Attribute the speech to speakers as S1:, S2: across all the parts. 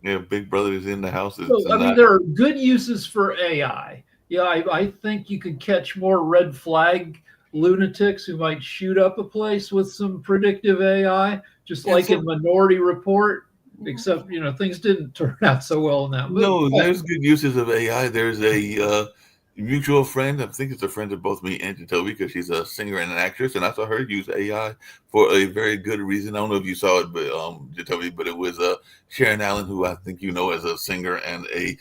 S1: Yeah, Big Brother is in the house. It's
S2: So, I mean,
S1: not.
S2: there are good uses for AI. Yeah, I think you could catch more red flag lunatics who might shoot up a place with some predictive AI, just
S1: And
S2: like
S1: so
S2: in Minority Report, except, things didn't turn out so well in that movie.
S1: no,
S2: But
S1: there's good uses of AI. There's a mutual friend. I think it's a friend of both me and Jacoby because she's a singer and an actress, and I saw her use AI for a very good reason. I don't know if you saw it, but Jacoby, but it was Sharon Allen, who I think you know as a singer and a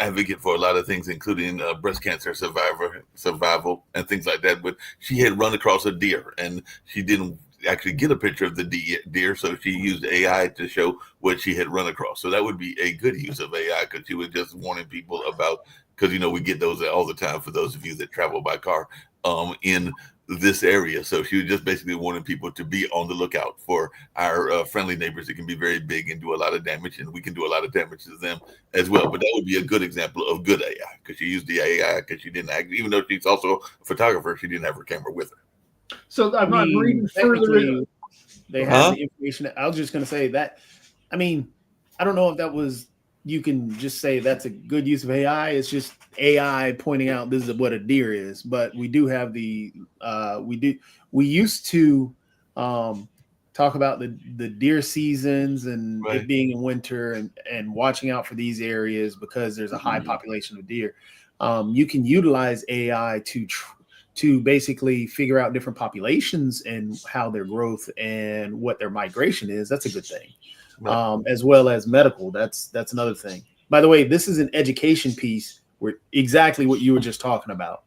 S1: advocate for a lot of things, including breast cancer survival and things like that. But she had run across a deer, and she didn't actually get a picture of the deer, so she used AI to show what she had run across. So that would be a good use of AI because she was just warning people about, because we get those all the time for those of you that travel by car in this area. So she was just basically warning people to be on the lookout for our friendly neighbors that can be very big and do a lot of damage, and we can do a lot of damage to them as well. But that would be a good example of good AI because she used the AI because she didn't act, even though she's also a photographer, she didn't have her camera with her.
S2: so
S3: I
S2: I'm
S3: mean,
S2: reading further.
S3: technically, they have
S1: Huh?
S3: the information. I was just going to say that. I mean, I don't know if that was. You can just say that's a good use of AI. It's just AI pointing out this is what a deer is. But we do have the. We used to talk about the deer seasons and it
S1: Right.
S3: being in winter and watching out for these areas because there's a high population of deer. You can utilize AI to basically figure out different populations and how their growth and what their migration is. That's a good thing.
S1: Right.
S3: As well as medical. That's another thing. By the way, this is an education piece where exactly what you were just talking about.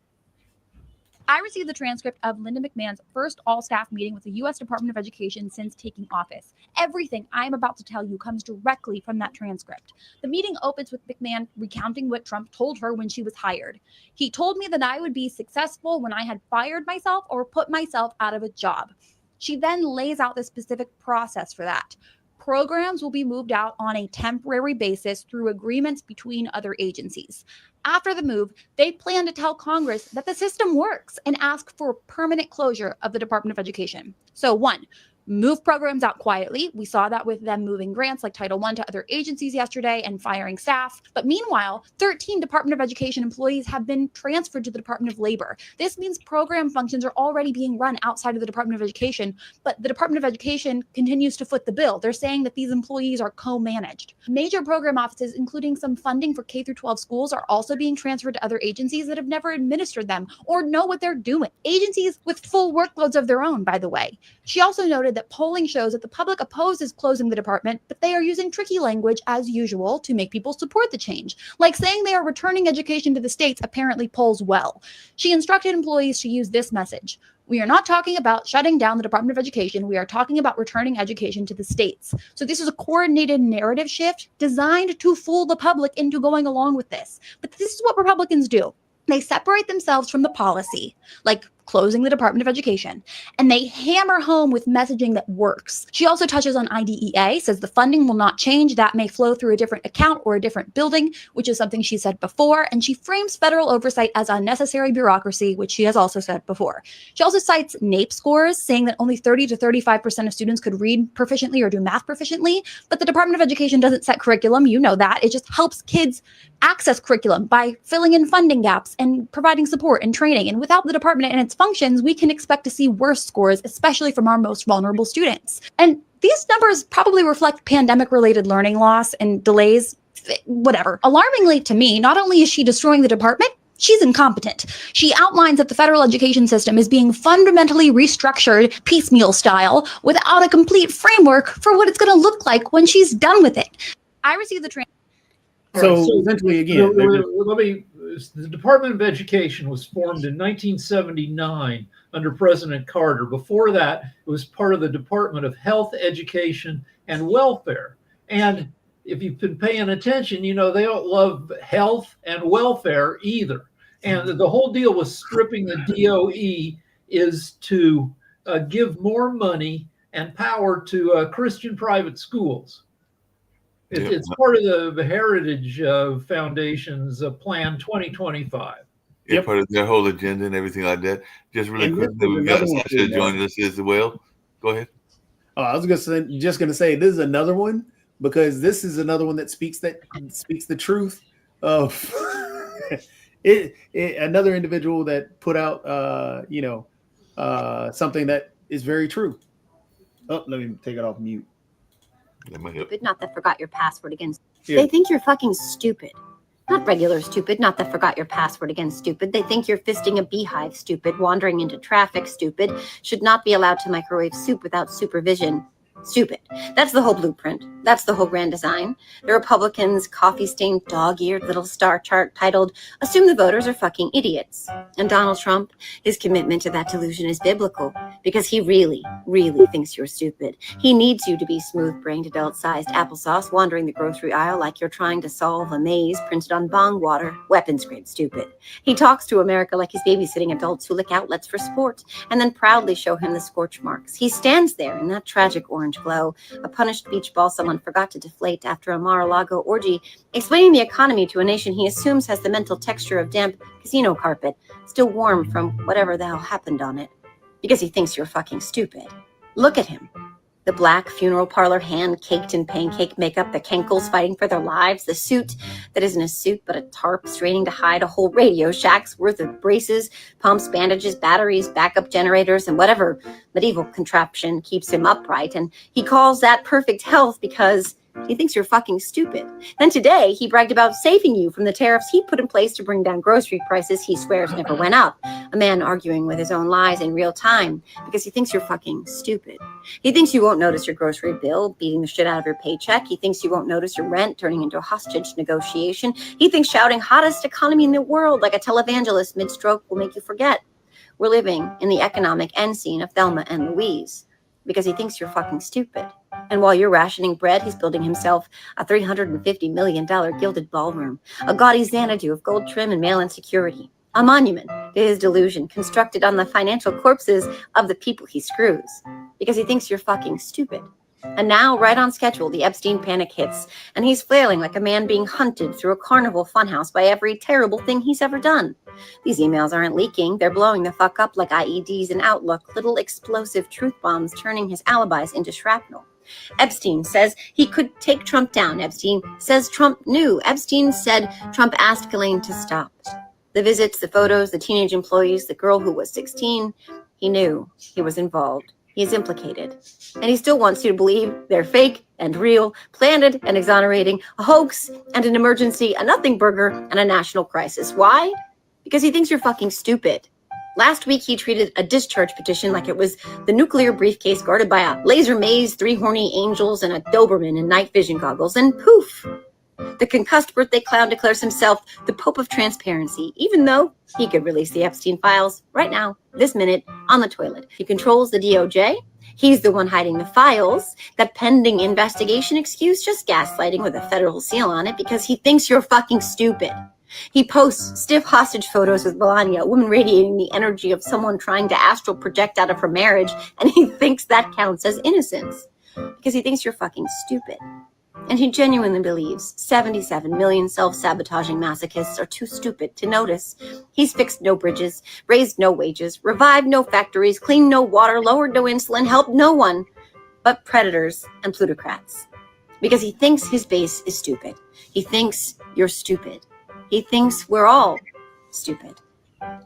S4: I received the transcript of Linda McMahon's first all staff meeting with the U.S. Department of Education since taking office. Everything I'm about to tell you comes directly from that transcript. The meeting opens with McMahon recounting what Trump told her when she was hired. He told me that I would be successful when I had fired myself or put myself out of a job. She then lays out the specific process for that. Programs will be moved out on a temporary basis through agreements between other agencies. After the move, they plan to tell Congress that the system works and ask for permanent closure of the Department of Education. So, one, move programs out quietly. We saw that with them moving grants like Title I to other agencies yesterday and firing staff. But meanwhile, 13 Department of Education employees have been transferred to the Department of Labor. This means program functions are already being run outside of the Department of Education, but the Department of Education continues to foot the bill. They're saying that these employees are co-managed. Major program offices, including some funding for K-12 schools, are also being transferred to other agencies that have never administered them or know what they're doing. Agencies with full workloads of their own, by the way. She also noted that polling shows that the public opposes closing the department, but they are using tricky language as usual to make people support the change. Like saying they are returning education to the states apparently polls well. She instructed employees to use this message. We are not talking about shutting down the Department of Education. We are talking about returning education to the states. So this is a coordinated narrative shift designed to fool the public into going along with this. But this is what Republicans do. They separate themselves from the policy, like closing the Department of Education, and they hammer home with messaging that works. She also touches on IDEA, says the funding will not change. That may flow through a different account or a different building, which is something she said before. And she frames federal oversight as unnecessary bureaucracy, which she has also said before. She also cites NAEP scores, saying that only 30 to 35% of students could read proficiently or do math proficiently. But the Department of Education doesn't set curriculum. You know that. It just helps kids access curriculum by filling in funding gaps and providing support and training. And without the department and its functions, we can expect to see worse scores, especially from our most vulnerable students. And these numbers probably reflect pandemic-related learning loss and delays, whatever. Alarmingly to me, not only is she destroying the department, she's incompetent. She outlines that the federal education system is being fundamentally restructured piecemeal style without a complete framework for what it's going to look like when she's done with it. I received the
S3: So essentially, again,
S2: the Department of Education was formed in 1979 under President Carter. Before that, it was part of the Department of Health, Education, and Welfare. And if you've been paying attention, you know they don't love health and welfare either. And the whole deal with stripping the DOE is to give more money and power to Christian private schools.
S1: Yep.
S2: It's part of the Heritage Foundation's Plan 2025.
S1: Yeah, part of their whole agenda and everything like that. Just really
S3: And this
S1: quickly,
S3: is
S1: we've got
S3: another one
S1: Sasha
S3: too,
S1: joining us as well. Go ahead.
S3: I was just gonna say this is another one because this is another one that speaks the truth of another individual that put out something that is very true. Oh, let me take it off mute.
S5: Stupid, not that forgot your password again.
S3: Yeah.
S5: They think you're fucking stupid. Not regular stupid, not that forgot your password again stupid. They think you're fisting a beehive stupid, wandering into traffic stupid, should not be allowed to microwave soup without supervision stupid. That's the whole blueprint. That's the whole grand design. The Republicans' coffee-stained, dog-eared little star chart titled, Assume the Voters Are Fucking Idiots. And Donald Trump, his commitment to that delusion is biblical because he really, really thinks you're stupid. He needs you to be smooth-brained, adult-sized applesauce wandering the grocery aisle like you're trying to solve a maze printed on bong water, weapons-grade stupid. He talks to America like he's babysitting adults who lick outlets for sport and then proudly show him the scorch marks. He stands there in that tragic orange glow, a punished beach ball someone forgot to deflate after a Mar-a-Lago orgy, explaining the economy to a nation he assumes has the mental texture of damp casino carpet, still warm from whatever the hell happened on it, because he thinks you're fucking stupid. Look at him. The black funeral parlor hand caked in pancake makeup, the cankles fighting for their lives, the suit that isn't a suit but a tarp straining to hide a whole Radio Shack's worth of braces, pumps, bandages, batteries, backup generators, and whatever medieval contraption keeps him upright. And he calls that perfect health because he thinks you're fucking stupid. Then today, he bragged about saving you from the tariffs he put in place to bring down grocery prices he swears never went up. A man arguing with his own lies in real time because he thinks you're fucking stupid. He thinks you won't notice your grocery bill beating the shit out of your paycheck. He thinks you won't notice your rent turning into a hostage negotiation. He thinks shouting hottest economy in the world like a televangelist mid-stroke will make you forget we're living in the economic end scene of Thelma and Louise because he thinks you're fucking stupid. And while you're rationing bread, he's building himself a $350 million gilded ballroom, a gaudy Xanadu of gold trim and mail-in security, a monument to his delusion constructed on the financial corpses of the people he screws, because he thinks you're fucking stupid. And now, right on schedule, the Epstein panic hits, and he's flailing like a man being hunted through a carnival funhouse by every terrible thing he's ever done. These emails aren't leaking. They're blowing the fuck up like IEDs in Outlook, little explosive truth bombs turning his alibis into shrapnel. Epstein says he could take Trump down. Epstein says Trump knew. Epstein said Trump asked Ghislaine to stop. The visits, the photos, the teenage employees, the girl who was 16, he knew he was involved. He is implicated. And he still wants you to believe they're fake and real, planned and exonerating, a hoax and an emergency, a nothing burger and a national crisis. Why? Because he thinks you're fucking stupid. Last week, he treated a discharge petition like it was the nuclear briefcase guarded by a laser maze, 3 horny angels, and a Doberman in night vision goggles, and poof! The concussed birthday clown declares himself the Pope of Transparency, even though he could release the Epstein files right now, this minute, on the toilet. He controls the DOJ. He's the one hiding the files. That pending investigation excuse, just gaslighting with a federal seal on it because he thinks you're fucking stupid. He posts stiff hostage photos with Melania, a woman radiating the energy of someone trying to astral project out of her marriage, and he thinks that counts as innocence because he thinks you're fucking stupid. And he genuinely believes 77 million self-sabotaging masochists are too stupid to notice. He's fixed no bridges, raised no wages, revived no factories, cleaned no water, lowered no insulin, helped no one but predators and plutocrats. Because he thinks his base is stupid. He thinks you're stupid. He thinks we're all stupid.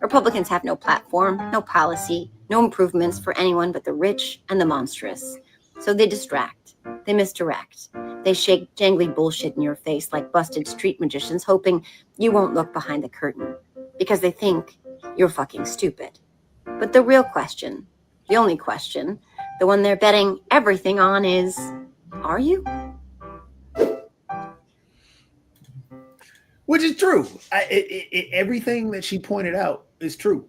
S5: Republicans have no platform, no policy, no improvements for anyone but the rich and the monstrous. So they distract, they misdirect, they shake jangly bullshit in your face like busted street magicians, hoping you won't look behind the curtain because they think you're fucking stupid. But the real question, the only question, the one they're betting everything on is, are you?
S3: Which is true. Everything that she pointed out is true.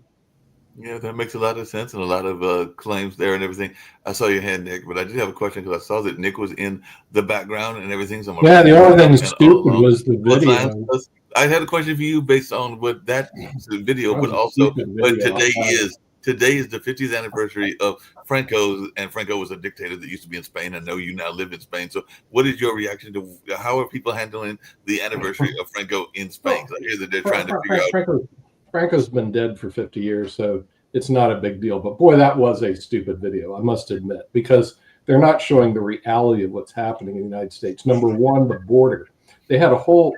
S1: Yeah, that makes a lot of sense and a lot of claims there and everything. I saw your hand, Nick, but I did have a question because I saw that Nick was in the background and everything. So
S6: yeah, the only thing stupid was the video.
S1: I had a question for you based on what that video, but also what today is the 50th anniversary of Franco, and Franco was a dictator that used to be in Spain. I know you now live in Spain. So what is your reaction to how are people handling the anniversary of Franco in Spain? I hear that they're trying to figure out.
S6: Franco's been dead for 50 years, so it's not a big deal. But boy, that was a stupid video, I must admit, because they're not showing the reality of what's happening in the United States. Number one, the border. They had a whole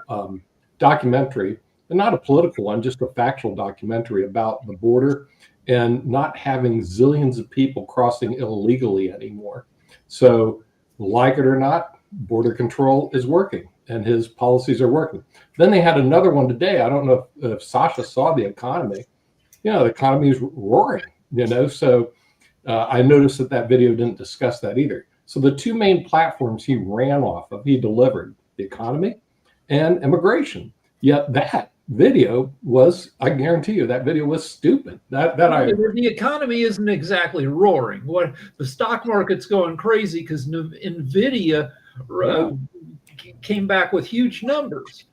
S6: documentary, and not a political one, just a factual documentary about the border and not having zillions of people crossing illegally anymore. So, like it or not, border control is working and his policies are working. Then they had another one today. I don't know if Sasha saw the economy. The economy is roaring, so I noticed that video didn't discuss that either. So the two main platforms he ran off of, he delivered the economy and immigration. Yet that video was, I guarantee you, that video was stupid.
S2: The economy isn't exactly roaring. What the stock market's going crazy because Nvidia came back with huge numbers.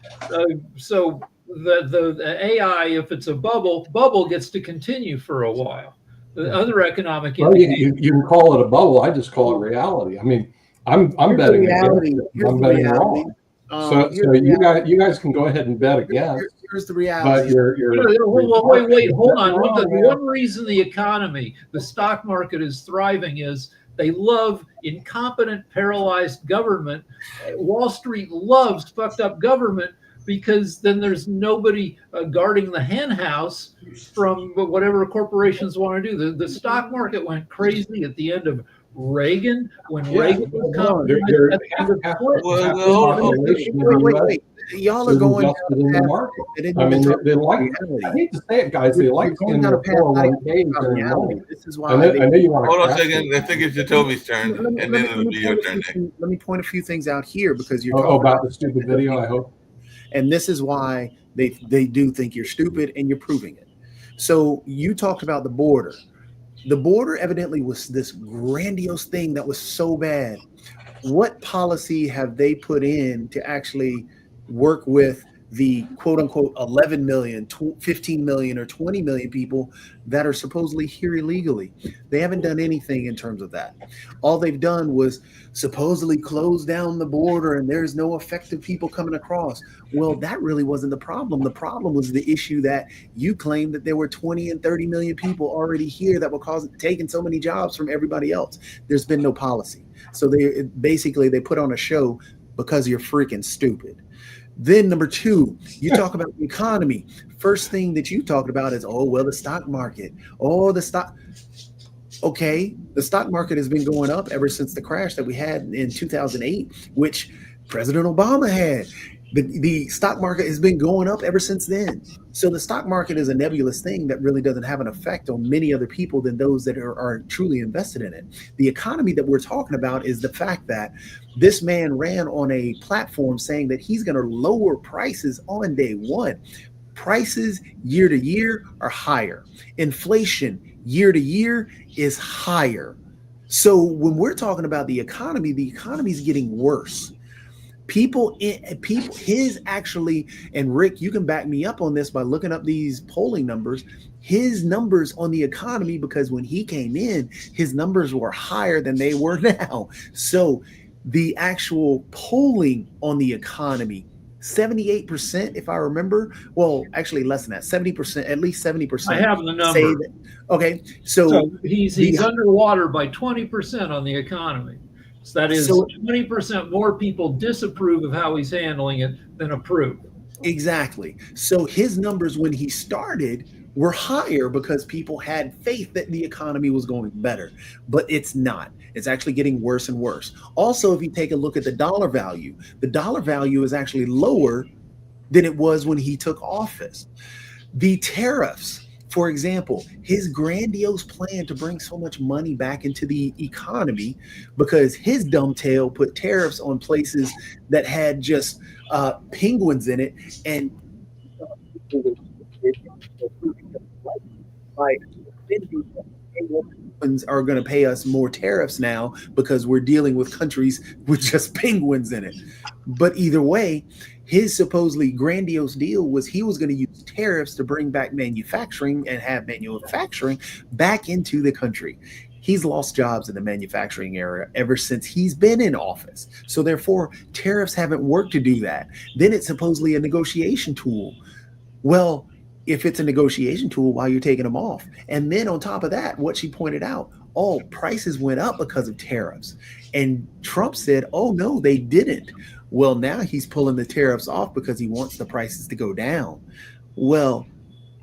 S2: So the AI, if it's a bubble gets to continue for a while. The other economic
S6: you can call it a bubble. I just call it reality. I mean, I'm betting
S3: reality.
S6: I'm betting wrong. So you guys can go ahead and bet again.
S3: Here's the reality.
S2: But wait, hold on. One reason the economy, the stock market is thriving is they love incompetent, paralyzed government. Wall Street loves fucked up government because then there's nobody guarding the hen house from whatever corporations want to do. The stock market went crazy at the end of Reagan when Reagan was
S3: wait. Y'all are going down
S6: in the market. I mean, they like. I hate to say it, guys. They like in their 401ks.
S3: This is why.
S6: I know you want to.
S1: Hold on a second. I think it's Jacoby's turn, and then it'll be your turn next.
S3: Let me point a few things out here because you're
S6: talking about the stupid video. I hope.
S3: And this is why they do think you're stupid, and you're proving it. So you talked about the border. The border evidently was this grandiose thing that was so bad. What policy have they put in to actually work with the quote unquote 11 million, 15 million, or 20 million people that are supposedly here illegally? They haven't done anything in terms of that. All they've done was supposedly close down the border and there's no effective people coming across. Well, that really wasn't the problem. The problem was the issue that you claimed that there were 20 and 30 million people already here that were taking so many jobs from everybody else. There's been no policy. So they put on a show because you're freaking stupid. Then number two, you talk about the economy. First thing that you talked about is, the stock market. Okay, the stock market has been going up ever since the crash that we had in 2008, which President Obama had. The stock market has been going up ever since then. So the stock market is a nebulous thing that really doesn't have an effect on many other people than those that are truly invested in it. The economy that we're talking about is the fact that this man ran on a platform saying that he's going to lower prices on day one. Prices year to year are higher. Inflation year to year is higher. So when we're talking about the economy is getting worse. People, his actually, and Rick, you can back me up on this by looking up these polling numbers. His numbers on the economy, because when he came in, his numbers were higher than they were now. So the actual polling on the economy, 78%, if I remember. Well, actually less than that, 70%, at least 70%.
S2: I have the number.
S3: Say that, okay, so
S2: he's underwater by 20% on the economy. So that is 20% more people disapprove of how he's handling it than approve.
S3: Exactly. So his numbers when he started were higher because people had faith that the economy was going better, but it's not. It's actually getting worse and worse. Also, if you take a look at the dollar value is actually lower than it was when he took office. The tariffs, for example, his grandiose plan to bring so much money back into the economy, because his dumb tail put tariffs on places that had just penguins in it, and are going to pay us more tariffs now because we're dealing with countries with just penguins in it. But either way, his supposedly grandiose deal was he was going to use tariffs to bring back manufacturing and have manufacturing back into the country. He's lost jobs in the manufacturing area ever since he's been in office. So therefore, tariffs haven't worked to do that. Then it's supposedly a negotiation tool. Well, if it's a negotiation tool, why you're taking them off? And then on top of that, what she pointed out, oh, prices went up because of tariffs. And Trump said, oh, no, they didn't. Well, now he's pulling the tariffs off because he wants the prices to go down. Well,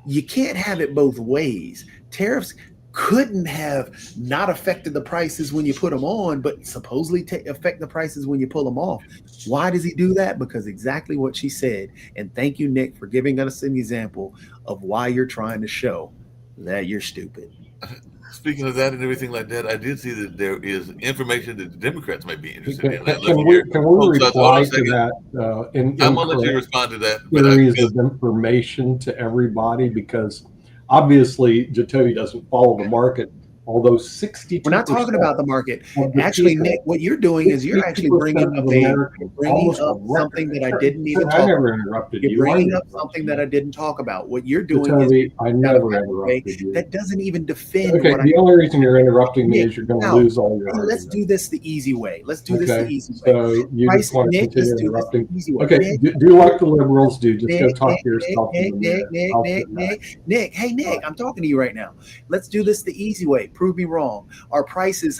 S3: you can't have it both ways. Tariffs couldn't have not affected the prices when you put them on, but supposedly affect the prices when you pull them off. Why does he do that? Because exactly what she said. And thank you, Nick, for giving us an example of why you're trying to show that you're stupid.
S1: Speaking of that and everything like that, I did see that there is information that the Democrats might be interested in.
S6: Can we reply to that?
S1: I'm going to let you respond to that.
S6: Series of information to everybody, because obviously Jacoby doesn't follow the market. Although 62%.
S3: We're not talking about the market. Actually, Nick, what you're doing is you're actually bringing up something that I didn't even talk about. I never interrupted you. You're bringing up something that I didn't talk about. What you're doing is
S6: I never interrupted you.
S3: That doesn't even defend.
S6: Okay, the only reason you're interrupting me is you're going to lose all your.
S3: Let's do this the easy way. Let's do this the easy way.
S6: So you just want to continue interrupting. Okay, do like the liberals do. Just go talk to yourself.
S3: Nick, hey Nick, I'm talking to you right now. Let's do this the easy way. Prove me wrong. Our prices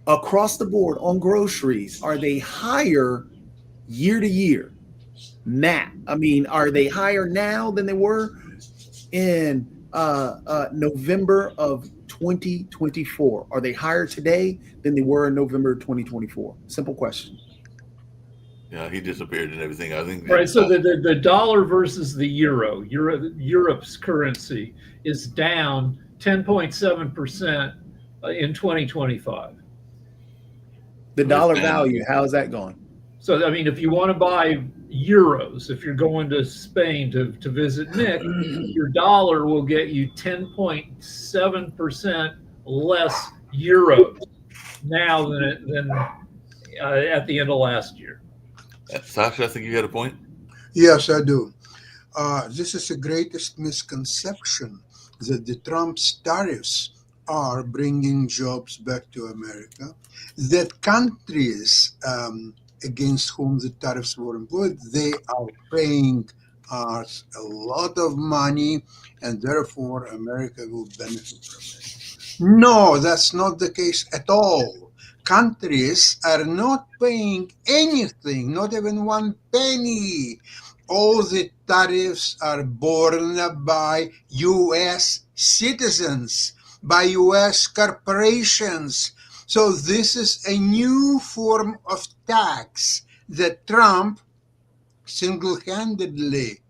S3: across the board on groceries, are they higher year to year? Now, I mean, are they higher now than they were in November of 2024? Are they higher today than they were in November 2024? Simple question.
S1: Yeah, he disappeared and everything. I think.
S2: Right. So the dollar versus the euro, Europe's currency is down 10.7% in 2025.
S3: The dollar value, how is that going?
S2: So, I mean, if you want to buy euros, if you're going to Spain to visit Nick, your dollar will get you 10.7% less euros now than at the end of last year.
S1: Sasha, I think you got a point.
S7: Yes, I do. This is the greatest misconception, that the Trump's tariffs are bringing jobs back to America, that countries against whom the tariffs were employed, they are paying us a lot of money, and therefore America will benefit from it. No, that's not the case at all. Countries are not paying anything, not even 1 penny. All the tariffs are borne by U.S. citizens, by U.S. corporations. So this is a new form of tax that Trump single-handedly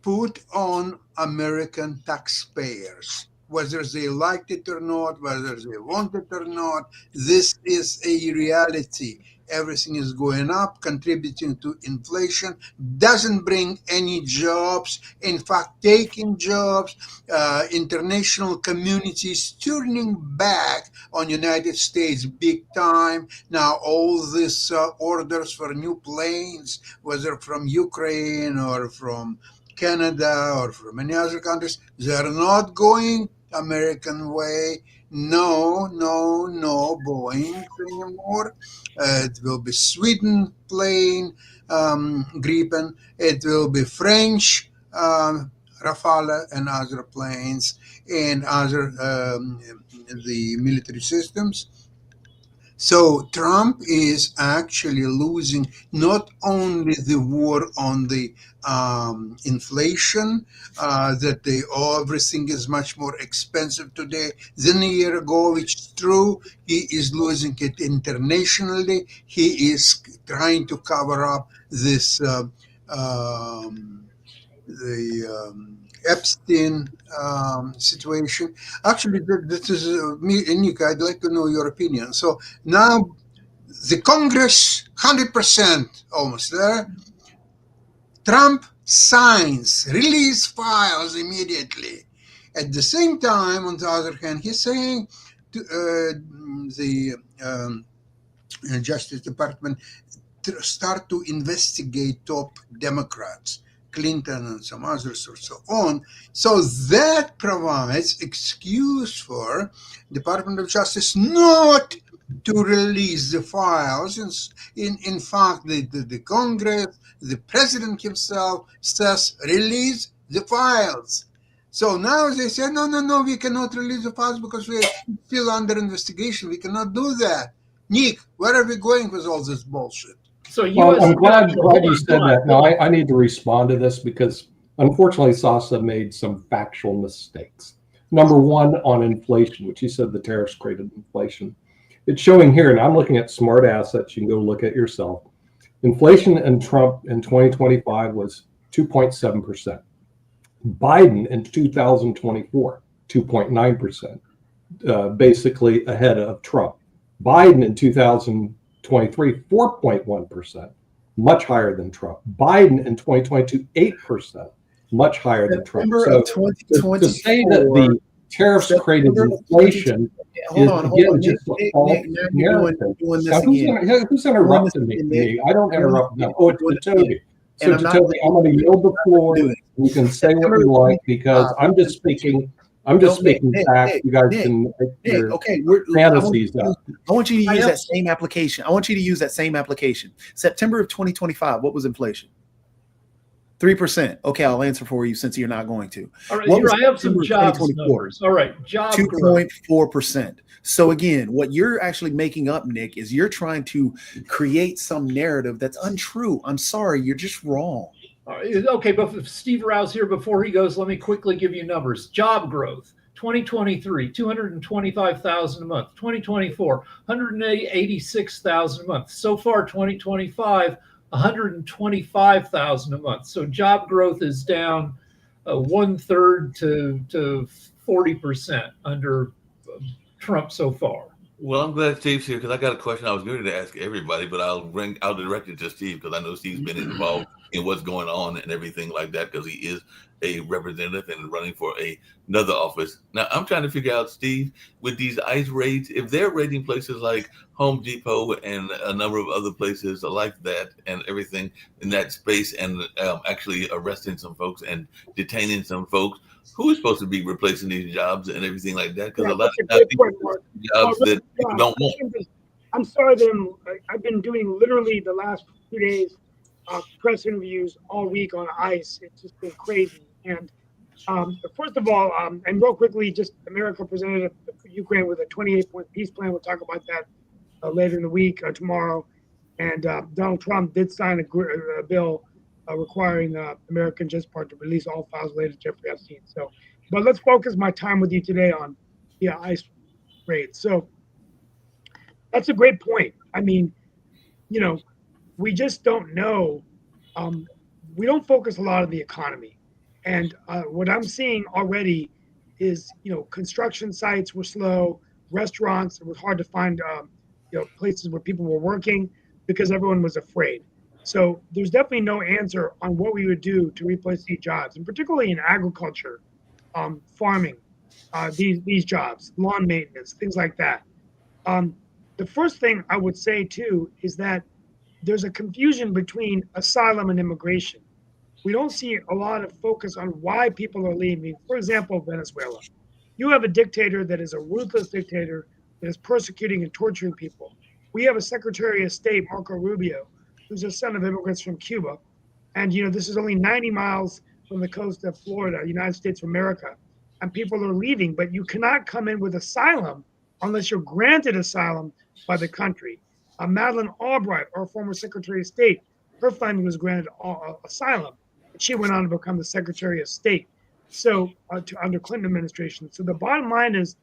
S7: put on American taxpayers. Whether they liked it or not, whether they want it or not, this is a reality. Everything is going up, contributing to inflation, doesn't bring any jobs. In fact, taking jobs, international communities turning back on United States big time. Now, all these orders for new planes, whether from Ukraine or from Canada or from any other countries, they're not going American way. No Boeing anymore. It will be Sweden plane, Gripen. It will be French Rafale and other planes and other the military systems. So Trump is actually losing not only the war on the inflation, that everything is much more expensive today than a year ago, which is true. He is losing it internationally. He is trying to cover up this Epstein situation. Actually, this is me and Nick. I'd like to know your opinion. So now the Congress, 100% almost there. Trump signs, release files immediately. At the same time, on the other hand, he's saying to the Justice Department to start to investigate top Democrats, Clinton and some others or so on. So that provides excuse for Department of Justice not to release the files. In fact, the Congress, the president himself says, release the files. So now they say, no, we cannot release the files because we're still under investigation. We cannot do that. Nick, where are we going with all this bullshit?
S2: So
S6: Well, I'm glad
S2: hold
S6: you
S2: on,
S6: said
S2: hold
S6: that.
S2: on.
S6: Now, I need to respond to this because unfortunately, Sasa made some factual mistakes. Number one, on inflation, which he said the tariffs created inflation. It's showing here, and I'm looking at smart assets. You can go look at yourself. Inflation in Trump in 2025 was 2.7%. Biden in 2024, 2.9%, basically ahead of Trump. Biden in 2023, 4.1%, much higher than Trump. Biden in 2022, 8%, much higher than Trump.
S3: September
S6: So
S3: of 2024,
S6: to say that the tariffs created inflation is again just a false narrative. Now, who's interrupting me? I don't interrupt them. Oh, it's Toby. So Toby, I'm going to yield the floor. You can say what you like because I'm just speaking. I'm just speaking facts. You guys can make your fantasies up.
S3: I want you to use that same application. I want you to use that same application. September of 2025, what was inflation? 3%. Okay, I'll answer for you since you're not going to.
S2: All right, here I have some jobs numbers. All right, job
S3: 2.4%. So again, what you're actually making up, Nick, is you're trying to create some narrative that's untrue. I'm sorry, you're just wrong.
S2: Okay, but if Steve Rouse here, before he goes, let me quickly give you numbers. Job growth, 2023, 225,000 a month. 2024, 186,000 a month. So far, 2025, 125,000 a month. So job growth is down 1/3 to 40% under Trump so far.
S1: Well, I'm glad Steve's here because I got a question I was going to ask everybody, but I'll direct it to Steve because I know Steve's been involved in what's going on and everything like that because he is a representative and running for another office. Now, I'm trying to figure out, Steve, with these ICE raids, if they're raiding places like Home Depot and a number of other places like that and everything in that space and actually arresting some folks and detaining some folks, who is supposed to be replacing these jobs and everything like that? Because a lot of times jobs that people don't want.
S8: I'm sorry that I've been doing literally the last 2 days press interviews all week on ICE. It's just been crazy. And first of all, and real quickly, just America presented Ukraine with a 28-point peace plan. We'll talk about that later in the week, tomorrow. And Donald Trump did sign a bill requiring American JustPart to release all files related to Jeffrey Epstein. So, but let's focus my time with you today on the ICE raid. So that's a great point. I mean, you know, we just don't know. We don't focus a lot on the economy. And what I'm seeing already is, you know, construction sites were slow, restaurants, it was hard to find, places where people were working because everyone was afraid. So there's definitely no answer on what we would do to replace these jobs, and particularly in agriculture, farming, these jobs, lawn maintenance, things like that. The first thing I would say too is that there's a confusion between asylum and immigration. We don't see a lot of focus on why people are leaving. For example, Venezuela. You have a dictator that is a ruthless dictator that is persecuting and torturing people. We have a Secretary of State, Marco Rubio, who's a son of immigrants from Cuba. And, you know, this is only 90 miles from the coast of Florida, United States of America. And people are leaving, but you cannot come in with asylum unless you're granted asylum by the country. Madeleine Albright, our former Secretary of State, her family was granted asylum. She went on to become the Secretary of State, so under Clinton administration. So the bottom line is,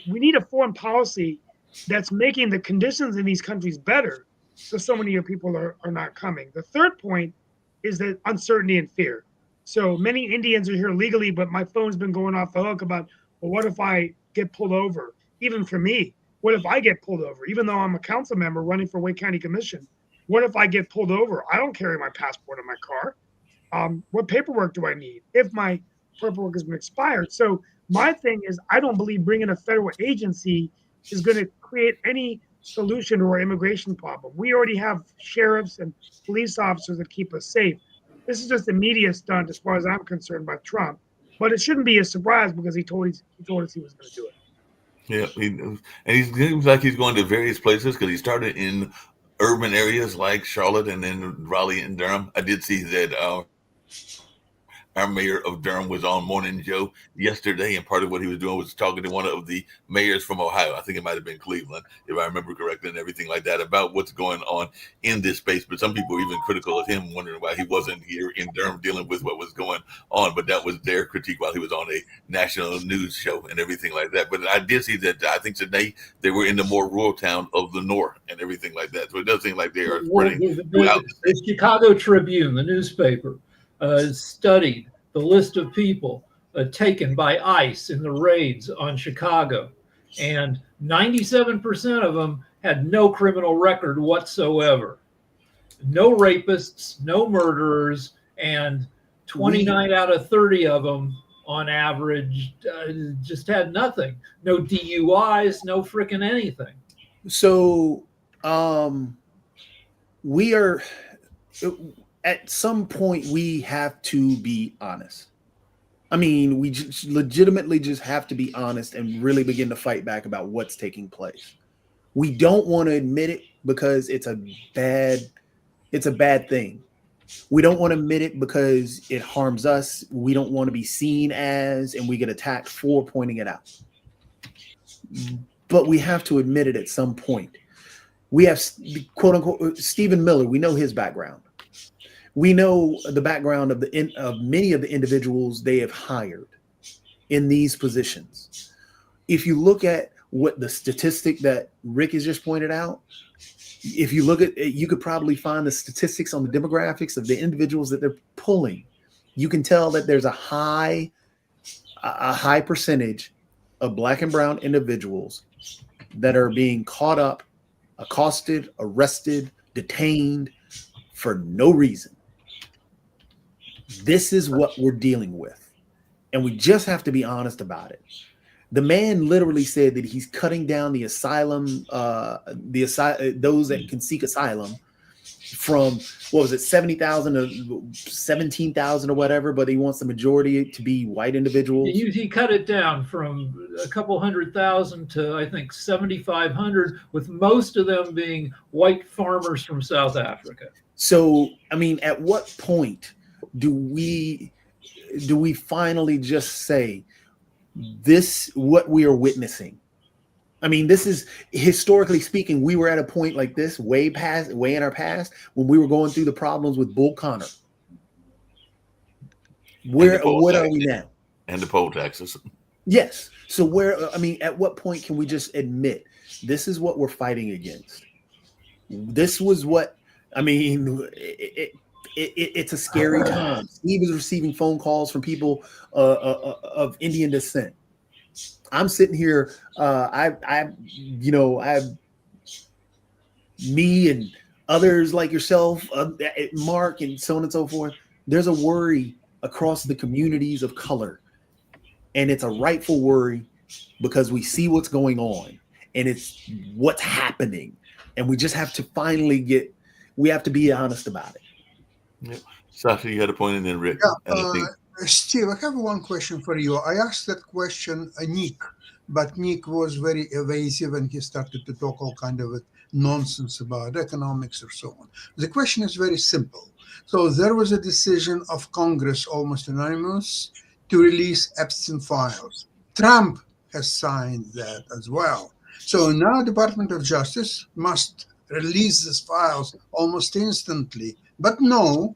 S8: we need a foreign policy that's making the conditions in these countries better, so many of your people are not coming. The third point is that uncertainty and fear. So many Indians are here legally, but my phone's been going off the hook about, well, what if I get pulled over? Even for me, what if I get pulled over? Even though I'm a council member running for Wake County Commission, what if I get pulled over? I don't carry my passport in my car. What paperwork do I need if my paperwork has been expired? So my thing is, I don't believe bringing a federal agency is going to create any solution to our immigration problem. We already have sheriffs and police officers that keep us safe. This is just a media stunt as far as I'm concerned by Trump, but it shouldn't be a surprise because he told us he was going to do it.
S1: Yeah, and he seems like he's going to various places because he started in urban areas like Charlotte and then Raleigh and Durham. I did see that our mayor of Durham was on Morning Joe yesterday, and part of what he was doing was talking to one of the mayors from Ohio. I think it might have been Cleveland, if I remember correctly, and everything like that about what's going on in this space. But some people were even critical of him, wondering why he wasn't here in Durham dealing with what was going on. But that was their critique while he was on a national news show and everything like that. But I did see that I think today they were in the more rural town of the north and everything like that. So it does seem like they are spreading throughout the state.
S2: The Chicago Tribune, the newspaper, studied the list of people taken by ICE in the raids on Chicago, and 97% of them had no criminal record whatsoever. No rapists, no murderers, and 29 out of 30 of them on average just had nothing. No DUIs, no freaking anything.
S3: So we are, at some point, we have to be honest. I mean, we just legitimately just have to be honest and really begin to fight back about what's taking place. We don't want to admit it because it's a bad thing. We don't want to admit it because it harms us. We don't want to be seen as, and we get attacked for pointing it out. But we have to admit it at some point. We have, quote unquote, Stephen Miller. We know his background. We know the background of many of the individuals they have hired in these positions. If you look at what the statistic that Rick has just pointed out, if you look at it, you could probably find the statistics on the demographics of the individuals that they're pulling. You can tell that there's a high percentage of Black and brown individuals that are being caught up, accosted, arrested, detained for no reason. This is what we're dealing with, and we just have to be honest about it. The man literally said that he's cutting down the asylum, those that can seek asylum from, what was it, 70,000 to 17,000 or whatever, but he wants the majority to be white individuals.
S2: He cut it down from a couple 100,000 to, I think, 7,500, with most of them being white farmers from South Africa.
S3: So, I mean, at what point do we finally just say, this what we are witnessing? I mean, this is, historically speaking, we were at a point like this way in our past when we were going through the problems with Bull Connor. What are we now?
S1: And the poll taxes.
S3: Yes. So at what point can we just admit this is what we're fighting against? This was what, I mean, it's a scary time. Steve is receiving phone calls from people of Indian descent. I'm sitting here. Me and others like yourself, Mark, and so on and so forth. There's a worry across the communities of color, and it's a rightful worry because we see what's going on, and it's what's happening, and we just have to finally we have to be honest about it.
S1: Yeah. Sasha, you had a point, and then Rick.
S7: Yeah, Steve, I have one question for you. I asked that question Nick, but Nick was very evasive and he started to talk all kind of nonsense about economics or so on. The question is very simple. So there was a decision of Congress, almost unanimous, to release Epstein files. Trump has signed that as well. So now Department of Justice must release these files almost instantly. But no,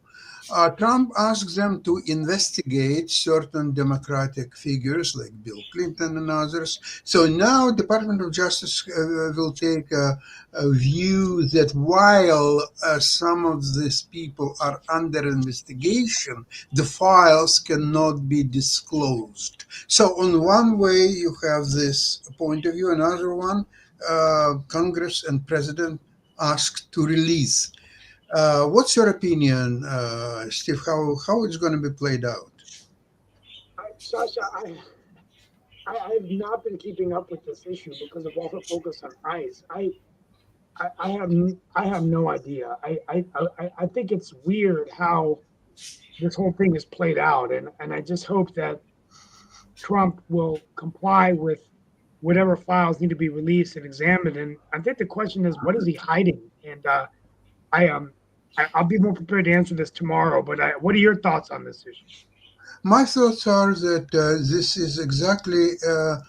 S7: Trump asks them to investigate certain Democratic figures like Bill Clinton and others. So now Department of Justice will take a view that while some of these people are under investigation, the files cannot be disclosed. So on one way, you have this point of view. Another one, Congress and President asked to release. What's your opinion, Steve, how it's going to be played out?
S8: Sasha, I have not been keeping up with this issue because of all the focus on ICE. I have no idea. I think it's weird how this whole thing is played out, and I just hope that Trump will comply with whatever files need to be released and examined. And I think the question is, what is he hiding? And I'll be more prepared to answer this tomorrow. But what are your thoughts on this issue?
S7: My thoughts are that this is exactly a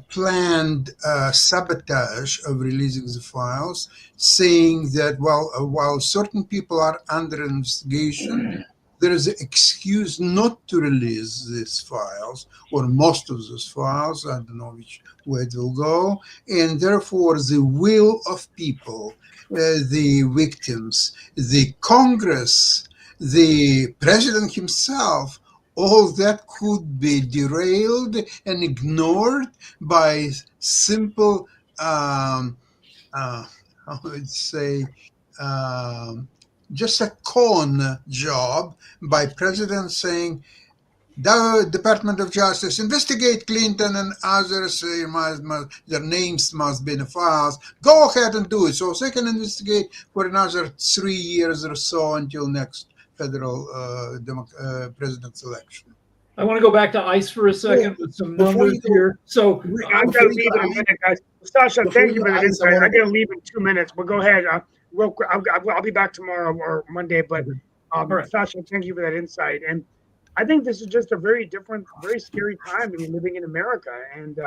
S7: planned sabotage of releasing the files, saying that while certain people are under investigation, there is an excuse not to release these files or most of those files. I don't know which way it will go. And therefore, the will of people, the victims, the Congress, the president himself, all that could be derailed and ignored by simple, I would say, just a con job by president saying, the Department of Justice, investigate Clinton and others. Their names must be in the files. Go ahead and do it. So they can investigate for another 3 years or so until next federal president's election.
S2: I want to go back to ICE for a second with some
S3: Before
S2: numbers
S3: you go-
S2: here. So
S8: I've got to leave in a minute, guys. Sasha, thank you for that insight. I got to leave in 2 minutes, but go ahead. Real quick, I'll be back tomorrow or Monday. But
S2: right.
S8: Sasha, thank you for that insight. And I think this is just a very different, very scary time to be living in America. And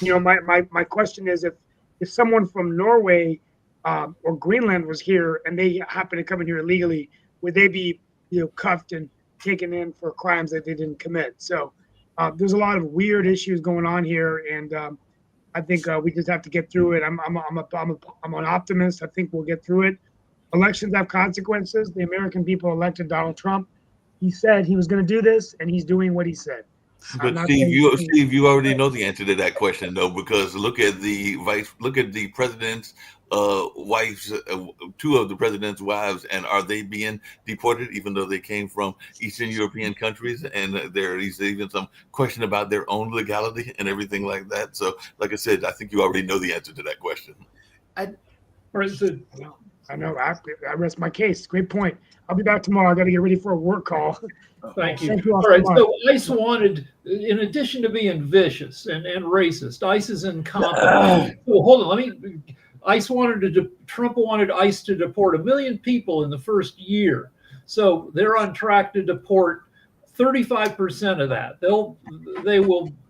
S8: my question is, if someone from Norway or Greenland was here and they happen to come in here illegally, would they be cuffed and taken in for crimes that they didn't commit? So there's a lot of weird issues going on here, and I think we just have to get through it. I'm an optimist. I think we'll get through it. Elections have consequences. The American people elected Donald Trump. He said he was going to do this, and he's doing what he said.
S1: But Steve, you already know the answer to that question, though, because look at the president's wives, two of the president's wives, and are they being deported even though they came from Eastern European countries? And there is even some question about their own legality and everything like that. So, like I said, I think you already know the answer to that question.
S2: I
S8: know. I rest my case. Great point. I'll be back tomorrow. I got to get ready for a work call.
S2: Thank you.
S8: Thank you all
S2: All right.
S8: so much.
S2: So ICE wanted, in addition to being vicious and racist, ICE is incompetent. So hold on. Trump wanted ICE to deport 1 million people in the first year. So they're on track to deport 35% of that.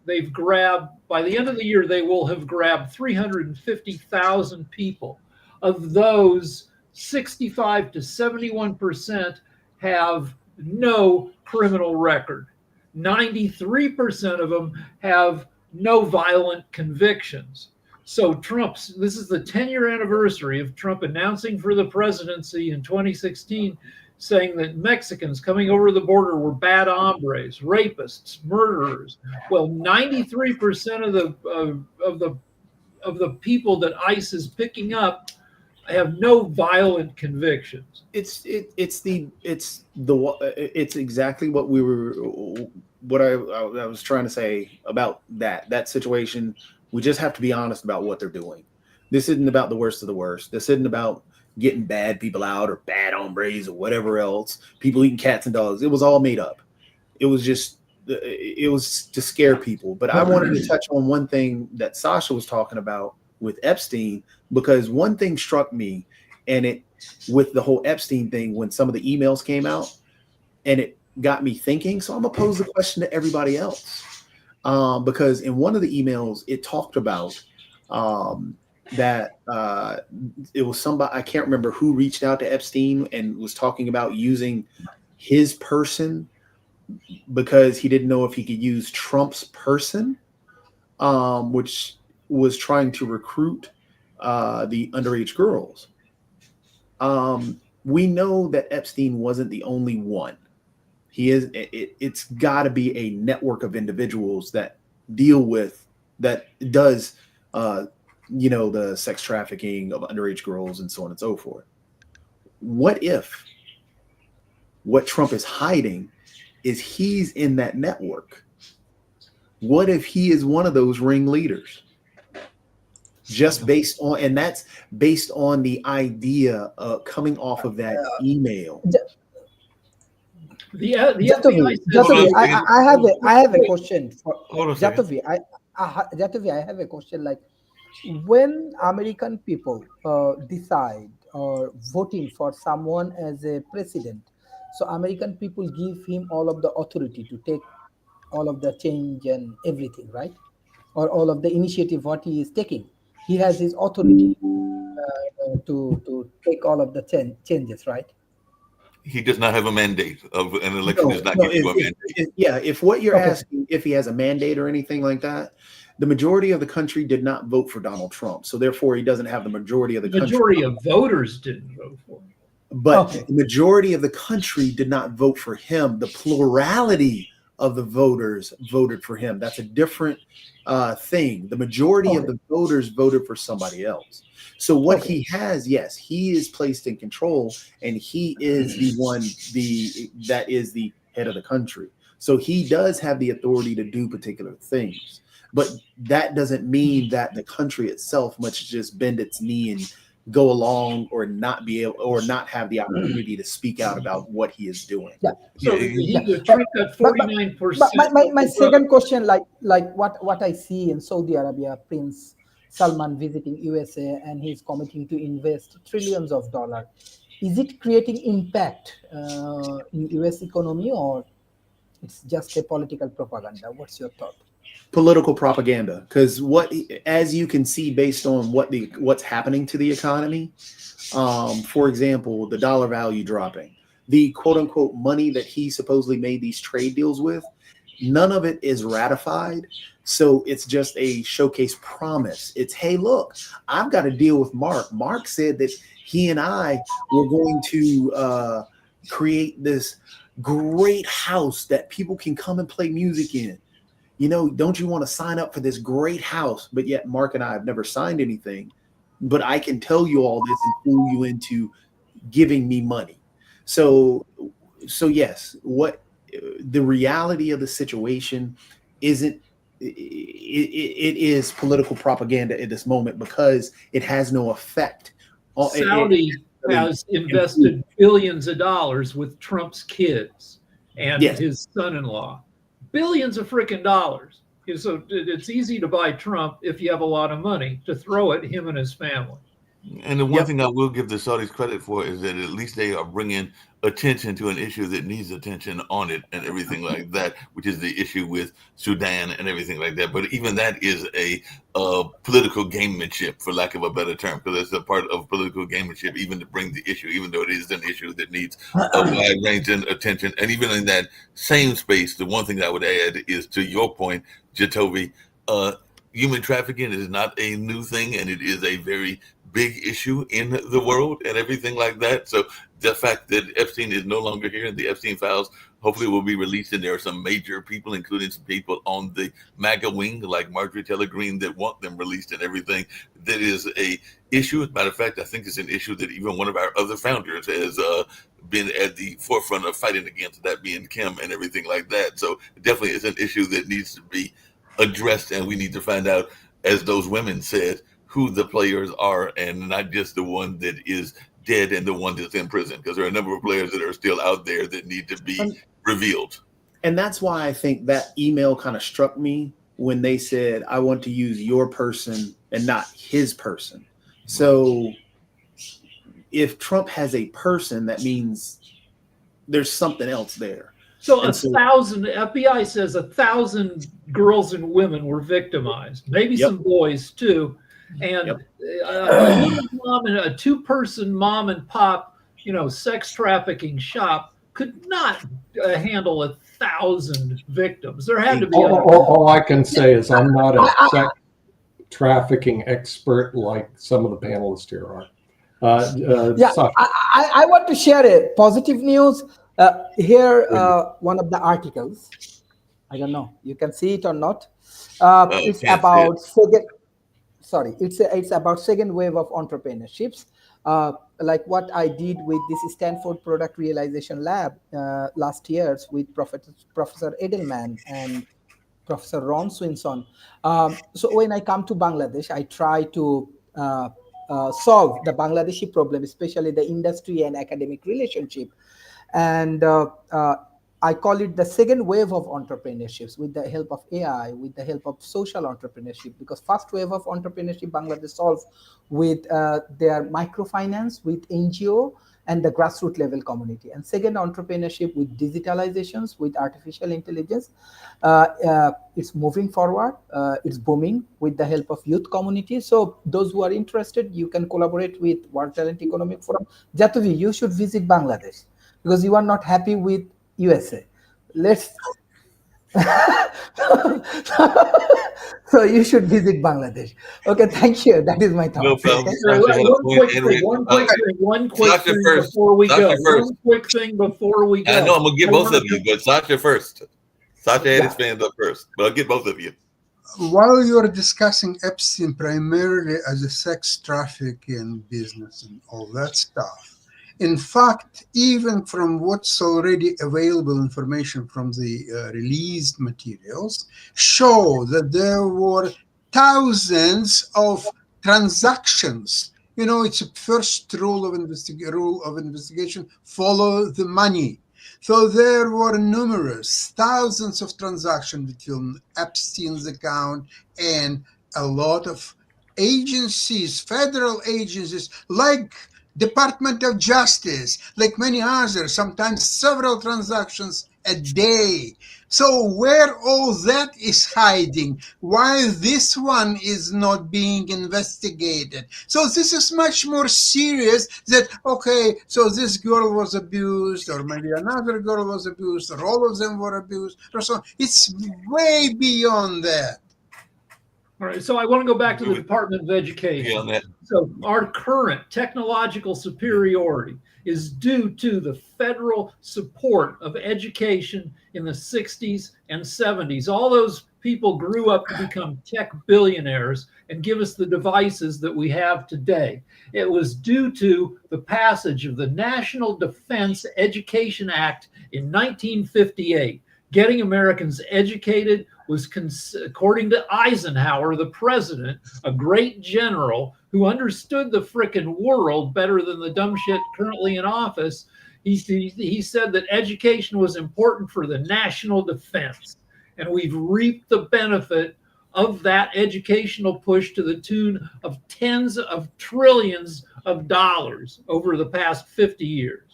S2: They've grabbed, by the end of the year, they will have grabbed 350,000 people. Of those, 65 to 71% have no criminal record. 93% of them have no violent convictions. So this is the 10-year anniversary of Trump announcing for the presidency in 2016, saying that Mexicans coming over the border were bad hombres, rapists, murderers. Well, 93% of the people that ICE is picking up have no violent convictions.
S3: It's exactly what I was trying to say about that situation. We just have to be honest about what they're doing. This isn't about the worst of the worst. This isn't about getting bad people out or bad hombres or whatever else. People eating cats and dogs. It was all made up. It was to scare people. But I wanted to touch on one thing that Sasha was talking about with Epstein, because one thing struck me, and with the whole Epstein thing, when some of the emails came out, and it got me thinking. So I'm gonna pose the question to everybody else, because in one of the emails it talked about that it was somebody, I can't remember who, reached out to Epstein and was talking about using his person because he didn't know if he could use Trump's person, which was trying to recruit the underage girls. We know that Epstein wasn't the only one. It's got to be a network of individuals that does the sex trafficking of underage girls and so on and so forth. What if what Trump is hiding is he's in that network? What if he is one of those ringleaders? Just based on, and that's based on the idea of coming off of that email.
S9: Jatavi, I have a question for Jatavi. Jatavi, I have a question. Like, when American people decide or voting for someone as a president, So American people give him all of the authority to take all of the change and everything, right? Or all of the initiative what he is taking. He has his authority to take all of the changes, right?
S1: He does not have a mandate. Of an election
S3: No,
S1: does not
S3: no,
S1: give you a mandate.
S3: if what you're
S9: Okay.
S3: asking, if he has a mandate or anything like that, the majority of the country did not vote for Donald Trump. So therefore, he doesn't have the majority of the
S2: The
S3: country.
S2: majority of voters didn't vote for him.
S3: But
S9: Okay.
S3: the majority of the country did not vote for him. The plurality of the voters voted for him. That's a different thing. The majority of
S9: Okay.
S3: the voters voted for somebody else. So what
S9: Okay.
S3: he has, yes, he is placed in control, and he is the one that is the head of the country. So he does have the authority to do particular things. But that doesn't mean that the country itself must just bend its knee and go along or not be able or not have the opportunity to speak out about what he is doing.
S9: Yeah.
S2: So
S1: Yeah,
S2: Trump got 49%.
S9: But my second question, like what I see in Saudi Arabia, Prince Salman visiting USA, and he's committing to invest trillions of dollars. Is it creating impact in US economy, or it's just a political propaganda? What's your thought?
S3: Political propaganda, because as you can see based on what's happening to the economy, for example, the dollar value dropping, the quote unquote money that he supposedly made these trade deals with, none of it is ratified. So it's just a showcase promise. It's, hey, look, I've got a deal with Mark. Mark said that he and I were going to create this great house that people can come and play music in. You know, don't you want to sign up for this great house? But yet Mark and I have never signed anything, but I can tell you all this and fool you into giving me money. So yes, what the reality of the situation isn't, it is political propaganda at this moment because it has no effect.
S2: Saudi has invested billions of dollars with Trump's kids and
S3: Yes.
S2: his son-in-law. Billions of freaking dollars. So it's easy to buy Trump if you have a lot of money to throw at him and his family.
S1: And the one thing I will give the Saudis credit for is that at least they are bringing attention to an issue that needs attention on it and everything like that, which is the issue with Sudan and everything like that. But even that is a political gamemanship, for lack of a better term, because it's a part of political gamemanship, even to bring the issue, even though it is an issue that needs a wide range of attention. And even in that same space, the one thing that I would add is, to your point, Jatovi, human trafficking is not a new thing, and it is a very big issue in the world and everything like that. So the fact that Epstein is no longer here and the Epstein files hopefully will be released, and there are some major people, including some people on the MAGA wing like Marjorie Taylor Greene, that want them released and everything, that is a issue. As a matter of fact, I think it's an issue that even one of our other founders has been at the forefront of fighting against, that being Kim and everything like that. So it definitely is an issue that needs to be addressed, and we need to find out, as those women said, who the players are, and not just the one that is dead and the one that's in prison, because there are a number of players that are still out there that need to be revealed.
S3: And that's why I think that email kind of struck me when they said, I want to use your person and not his person. So if Trump has a person, that means there's something else there.
S2: So 1,000, FBI says 1,000 girls and women were victimized, maybe some boys too. And a two-person mom and pop, sex trafficking shop could not handle 1,000 victims. There had to be.
S6: All I can say is I'm not a sex trafficking expert like some of the panelists here are.
S9: I want to share a positive news. Here, one of the articles. I don't know. You can see it or not. It's about it's about second wave of entrepreneurships, like what I did with this Stanford Product Realization Lab last year with Professor Edelman and Professor Ron Swinson. So when I come to Bangladesh, I try to solve the Bangladeshi problem, especially the industry and academic relationship. And I call it the second wave of entrepreneurships with the help of AI, with the help of social entrepreneurship, because first wave of entrepreneurship Bangladesh solved with their microfinance, with NGO, and the grassroots level community. And second, entrepreneurship with digitalizations, with artificial intelligence. It's moving forward. It's booming with the help of youth community. So those who are interested, you can collaborate with World Talent Economic Forum. Jatuvi, you should visit Bangladesh because you are not happy with USA. Let's. So you should visit Bangladesh. Okay, thank you. That is my thought.
S1: No problem.
S2: One quick thing before we go. One quick thing before we go.
S1: I know I'm gonna get both of you, but Sasha first. Sasha had his hand up first, but I'll get both of you.
S7: While you're discussing Epstein primarily as a sex trafficking business and all that stuff, in fact, even from what's already available information from the released materials, show that there were thousands of transactions. You know, it's a first rule of investigation: follow the money. So there were numerous thousands of transactions between Epstein's account and a lot of agencies, federal agencies like Department of Justice, like many others, sometimes several transactions a day. So where all that is hiding, why this one is not being investigated? So this is much more serious that, okay, so this girl was abused, or maybe another girl was abused, or all of them were abused, or so. It's way beyond that.
S2: All right, so I want to go back to the Department of Education. So our current technological superiority is due to the federal support of education in the 60s and 70s. All those people grew up to become tech billionaires and give us the devices that we have today. It was due to the passage of the National Defense Education Act in 1958. Getting Americans educated was, according to Eisenhower, the president, a great general who understood the frickin' world better than the dumb shit currently in office. He said that education was important for the national defense. And we've reaped the benefit of that educational push to the tune of tens of trillions of dollars over the past 50 years.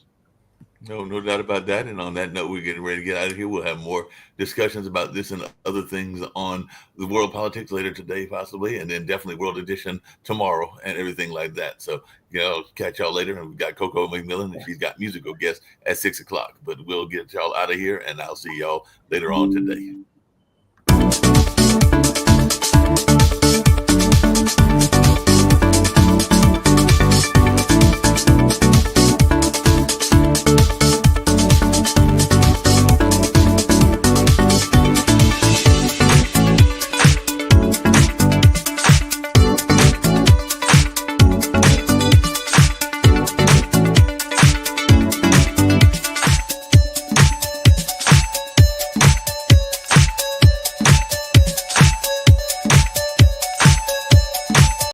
S1: No doubt about that. And on that note, we're getting ready to get out of here. We'll have more discussions about this and other things on the world politics later today, possibly, and then definitely World Edition tomorrow and everything like that. So, catch y'all later. And we've got Coco McMillan, and she's got musical guests at 6 o'clock. But we'll get y'all out of here, and I'll see y'all later on today.